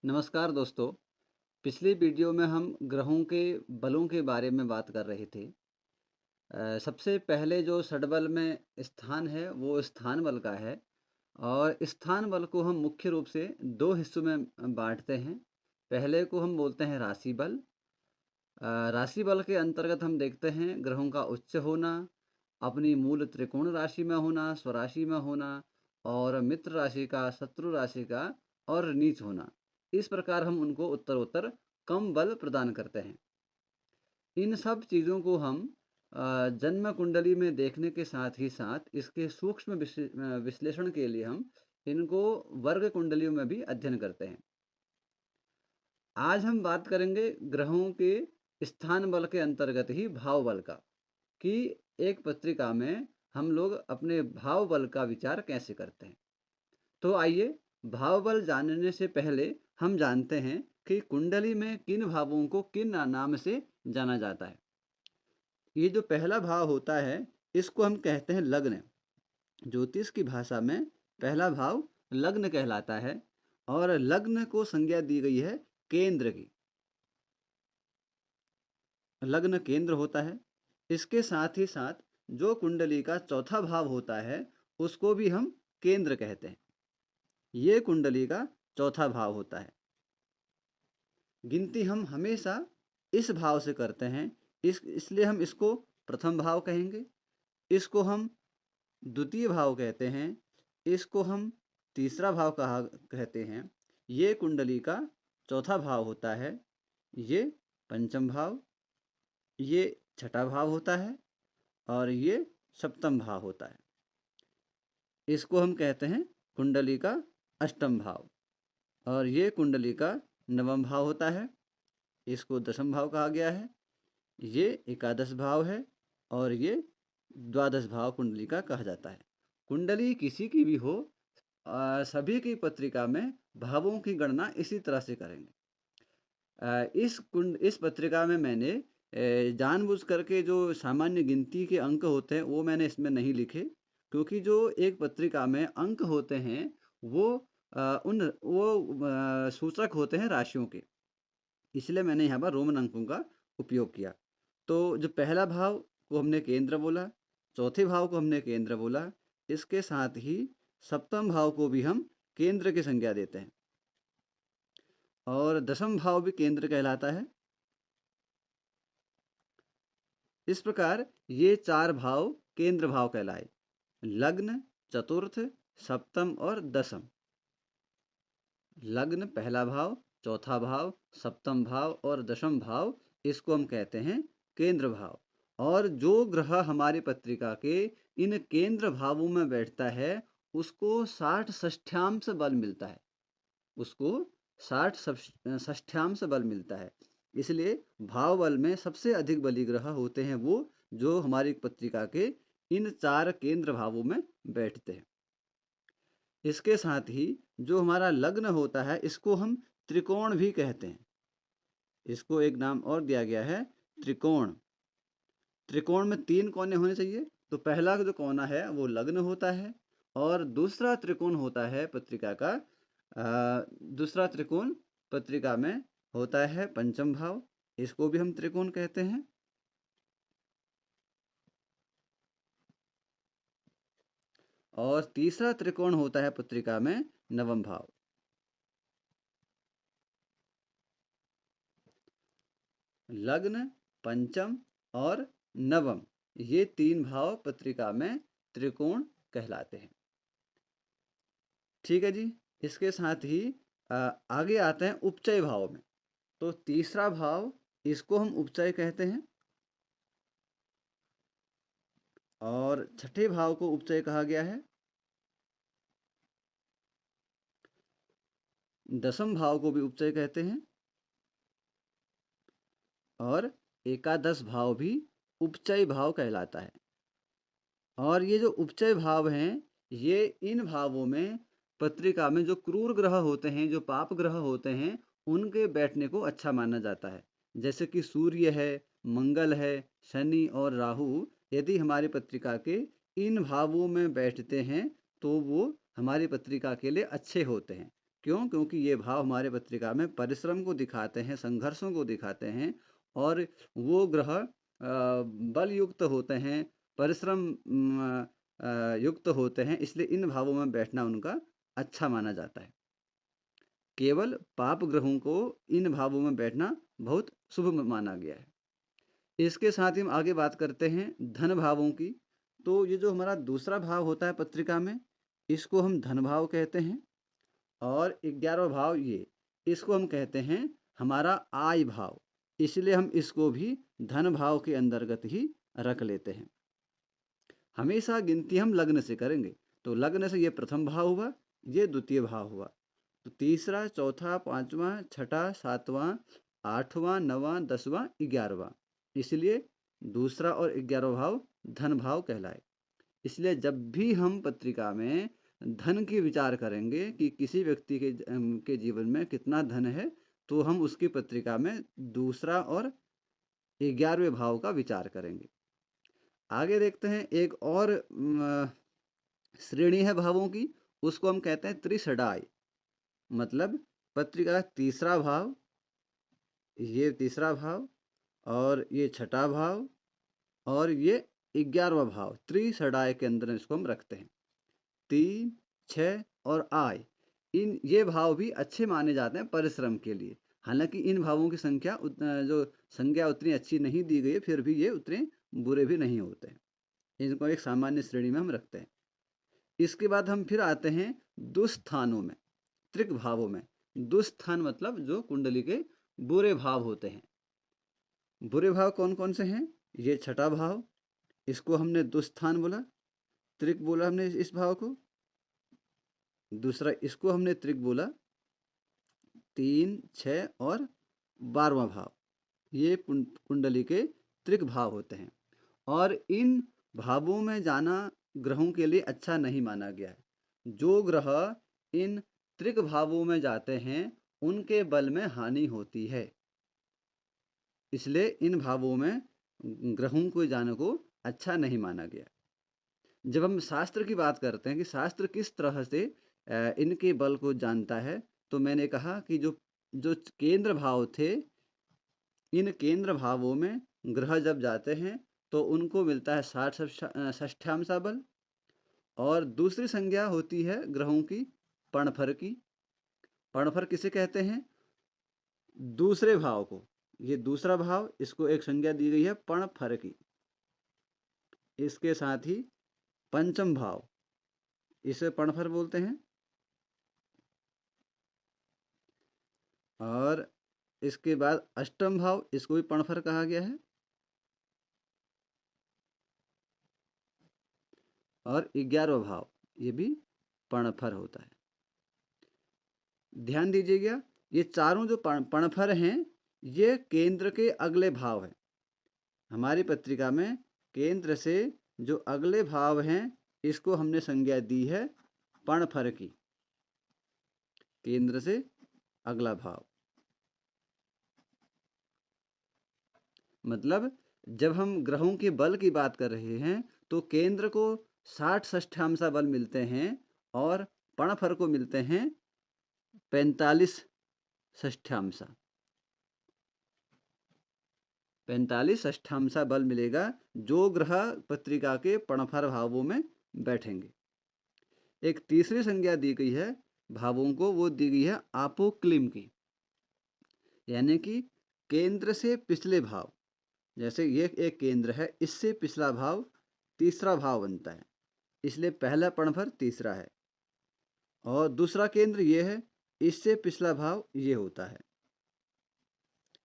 नमस्कार दोस्तों। पिछली वीडियो में हम ग्रहों के बलों के बारे में बात कर रहे थे। सबसे पहले जो षटबल में स्थान है वो स्थान बल का है और स्थान बल को हम मुख्य रूप से दो हिस्सों में बांटते हैं। पहले को हम बोलते हैं राशि बल। राशि बल के अंतर्गत हम देखते हैं ग्रहों का उच्च होना, अपनी मूल त्रिकोण राशि में होना, स्वराशि में होना और मित्र राशि का, शत्रु राशि का और नीच होना। इस प्रकार हम उनको उत्तरोत्तर कम बल प्रदान करते हैं। इन सब चीज़ों को हम जन्म कुंडली में देखने के साथ ही साथ इसके सूक्ष्म विश्लेषण के लिए हम इनको वर्ग कुंडलियों में भी अध्ययन करते हैं। आज हम बात करेंगे ग्रहों के स्थान बल के अंतर्गत ही भाव बल का, कि एक पत्रिका में हम लोग अपने भाव बल का विचार कैसे करते हैं। तो आइए, भाव बल जानने से पहले हम जानते हैं कि कुंडली में किन भावों को किन नाम से जाना जाता है। ये जो पहला भाव होता है इसको हम कहते हैं लग्न। ज्योतिष की भाषा में पहला भाव लग्न कहलाता है और लग्न को संज्ञा दी गई है केंद्र की। लग्न केंद्र होता है। इसके साथ ही साथ जो कुंडली का चौथा भाव होता है उसको भी हम केंद्र कहते हैं। ये कुंडली का चौथा भाव होता है। गिनती हम हमेशा इस भाव से करते हैं, इसलिए हम इसको प्रथम भाव कहेंगे, इसको हम द्वितीय भाव कहते हैं, इसको हम तीसरा भाव कहते हैं। ये कुंडली का चौथा भाव होता है। ये पंचम भाव, ये छठा भाव होता है और ये सप्तम भाव होता है। इसको हम कहते हैं कुंडली का अष्टम भाव और ये कुंडली का नवम भाव होता है। इसको दशम भाव कहा गया है। ये एकादश भाव है और ये द्वादश भाव कुंडली का कहा जाता है। कुंडली किसी की भी हो, सभी की पत्रिका में भावों की गणना इसी तरह से करेंगे। इस पत्रिका में मैंने जानबूझ करके जो सामान्य गिनती के अंक होते हैं वो मैंने इसमें नहीं लिखे, क्योंकि जो एक पत्रिका में अंक होते हैं वो सूचक होते हैं राशियों के, इसलिए मैंने यहाँ पर रोमन अंकों का उपयोग किया। तो जो पहला भाव को हमने केंद्र बोला, चौथे भाव को हमने केंद्र बोला, इसके साथ ही सप्तम भाव को भी हम केंद्र की संज्ञा देते हैं और दशम भाव भी केंद्र कहलाता है। इस प्रकार ये चार भाव केंद्र भाव कहलाए: लग्न, चतुर्थ, सप्तम और दशम। लग्न पहला भाव, चौथा भाव, सप्तम भाव और दशम भाव, इसको हम कहते हैं केंद्र भाव। और जो ग्रह हमारी पत्रिका के इन केंद्र भावों में बैठता है उसको 60 षष्ठ्यांश बल मिलता है। उसको 60 षष्ठ्यांश बल मिलता है। इसलिए भाव बल में सबसे अधिक बली ग्रह होते हैं वो जो हमारी पत्रिका के इन चार केंद्र भावों में बैठते हैं। इसके साथ ही जो हमारा लग्न होता है इसको हम त्रिकोण भी कहते हैं। इसको एक नाम और दिया गया है त्रिकोण। त्रिकोण में 3 कोने होने चाहिए। तो पहला जो कोना है वो लग्न होता है और दूसरा त्रिकोण होता है पत्रिका का दूसरा त्रिकोण पत्रिका में होता है पंचम भाव। इसको भी हम त्रिकोण कहते हैं। और तीसरा त्रिकोण होता है पत्रिका में नवम भाव। लग्न, पंचम और नवम, ये 3 भाव पत्रिका में त्रिकोण कहलाते हैं। ठीक है जी। इसके साथ ही आगे आते हैं उपचय भाव में। तो तीसरा भाव, इसको हम उपचय कहते हैं और छठे भाव को उपचय कहा गया है। दशम भाव को भी उपचय कहते हैं और एकादश भाव भी उपचय भाव कहलाता है। और ये जो उपचय भाव हैं, ये इन भावों में पत्रिका में जो क्रूर ग्रह होते हैं, जो पाप ग्रह होते हैं, उनके बैठने को अच्छा माना जाता है। जैसे कि सूर्य है, मंगल है, शनि और राहु यदि हमारी पत्रिका के इन भावों में बैठते हैं तो वो हमारी पत्रिका के लिए अच्छे होते हैं, क्यों? क्योंकि ये भाव हमारे पत्रिका में परिश्रम को दिखाते हैं, संघर्षों को दिखाते हैं और वो ग्रह बल युक्त होते हैं, परिश्रम युक्त होते हैं, इसलिए इन भावों में बैठना उनका अच्छा माना जाता है। केवल पाप ग्रहों को इन भावों में बैठना बहुत शुभ माना गया है। इसके साथ ही हम आगे बात करते हैं धन भावों की। तो ये जो हमारा दूसरा भाव होता है पत्रिका में, इसको हम धन भाव कहते हैं और 11वां भाव ये, इसको हम कहते हैं हमारा आय भाव। इसलिए हम इसको भी धन भाव के अंतर्गत ही रख लेते हैं। हमेशा गिनती हम लग्न से करेंगे, तो लग्न से ये प्रथम भाव हुआ, ये द्वितीय भाव हुआ, तो तीसरा, चौथा, पांचवा, छठा, सातवां, आठवां, नवां, 10वां, 11वां, इसलिए दूसरा और 11वां भाव धन भाव कहलाए। इसलिए जब भी हम पत्रिका में धन की विचार करेंगे कि किसी व्यक्ति के जीवन में कितना धन है, तो हम उसकी पत्रिका में दूसरा और 11वें भाव का विचार करेंगे। आगे देखते हैं एक और श्रेणी है भावों की, उसको हम कहते हैं त्रिषडाई। मतलब पत्रिका का तीसरा भाव, ये तीसरा भाव और ये छठा भाव और ये 11वां भाव, त्रिषडाई के अंदर इसको हम रखते हैं। 3, 6 और आय, इन ये भाव भी अच्छे माने जाते हैं परिश्रम के लिए। हालांकि इन भावों की संख्या जो संज्ञा उतनी अच्छी नहीं दी गई है, फिर भी ये उतने बुरे भी नहीं होते हैं। इनको एक सामान्य श्रेणी में हम रखते हैं। इसके बाद हम फिर आते हैं दुस्थानों में, त्रिक भावों में। दुस्थान मतलब जो कुंडली के बुरे भाव होते हैं। बुरे भाव कौन कौन से हैं? ये छठा भाव, इसको हमने दुस्थान बोला, त्रिक बोला हमने इस भाव को। दूसरा इसको हमने त्रिक बोला। 3, 6 और 12वां भाव, ये कुंडली के त्रिक भाव होते हैं और इन भावों में जाना ग्रहों के लिए अच्छा नहीं माना गया है। जो ग्रह इन त्रिक भावों में जाते हैं उनके बल में हानि होती है, इसलिए इन भावों में ग्रहों को जाने को अच्छा नहीं माना गया। जब हम शास्त्र की बात करते हैं कि शास्त्र किस तरह से इनके बल को जानता है, तो मैंने कहा कि जो जो केंद्र भाव थे, इन केंद्र भावों में ग्रह जब जाते हैं तो उनको मिलता है 60 षष्ठ्यांशा बल। और दूसरी संज्ञा होती है ग्रहों की पणफर की। पणफर किसे कहते हैं? दूसरे भाव को, ये दूसरा भाव, इसको एक संज्ञा दी गई है पणफर की। इसके साथ ही पंचम भाव, इसे पणफर बोलते हैं। और इसके बाद अष्टम भाव, इसको भी पणफर कहा गया है। और 11वां भाव, ये भी पणफर होता है। ध्यान दीजिएगा, ये चारों जो पणफर हैं, ये केंद्र के अगले भाव हैं। हमारी पत्रिका में केंद्र से जो अगले भाव हैं, इसको हमने संज्ञा दी है पणफर की। केंद्र से अगला भाव मतलब जब हम ग्रहों के बल की बात कर रहे हैं तो केंद्र को 60 षष्ठ्यांशा बल मिलते हैं और पणफर को मिलते हैं 45 षष्ठ्यांशा। 45 षष्ठ्यांशा बल मिलेगा जो ग्रह पत्रिका के पणफर भावों में बैठेंगे। एक तीसरी संज्ञा दी गई है भावों को, वो दी गई है आपोक्लिम की, यानी कि केंद्र से पिछले भाव। जैसे ये एक केंद्र है, इससे पिछला भाव तीसरा भाव बनता है, इसलिए पहला पणफर तीसरा है। और दूसरा केंद्र ये है, इससे पिछला भाव ये होता है।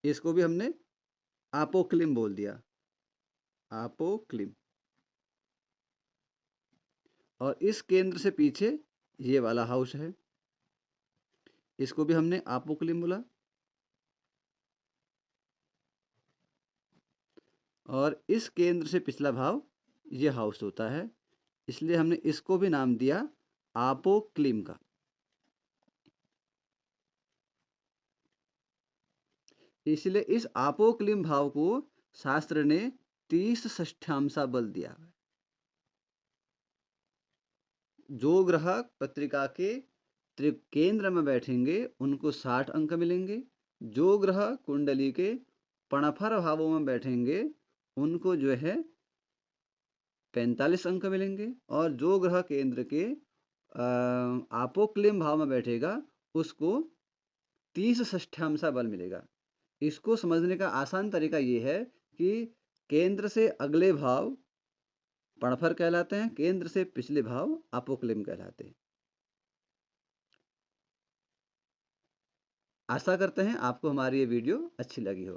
इसको भी हमने आपोक्लिम बोल दिया, आपोक्लिम। और इस केंद्र से पीछे ये वाला हाउस है, इसको भी हमने आपोक्लिम बोला। और इस केंद्र से पिछला भाव ये हाउस होता है, इसलिए हमने इसको भी नाम दिया आपोक्लिम का। इसलिए इस आपोक्लिम भाव को शास्त्र ने 30 षष्ठ्यांशा बल दिया है। जो ग्रह पत्रिका के त्रिकेंद्र में बैठेंगे उनको 60 अंक मिलेंगे। जो ग्रह कुंडली के पणफर भावों में बैठेंगे उनको जो है 45 अंक मिलेंगे, और जो ग्रह केंद्र के आपोक्लिम भाव में बैठेगा उसको 30 षष्ठ्यांश बल मिलेगा। इसको समझने का आसान तरीका ये है कि केंद्र से अगले भाव पणफर कहलाते हैं, केंद्र से पिछले भाव आपोक्लिम कहलाते हैं। आशा करते हैं आपको हमारी ये वीडियो अच्छी लगी हो।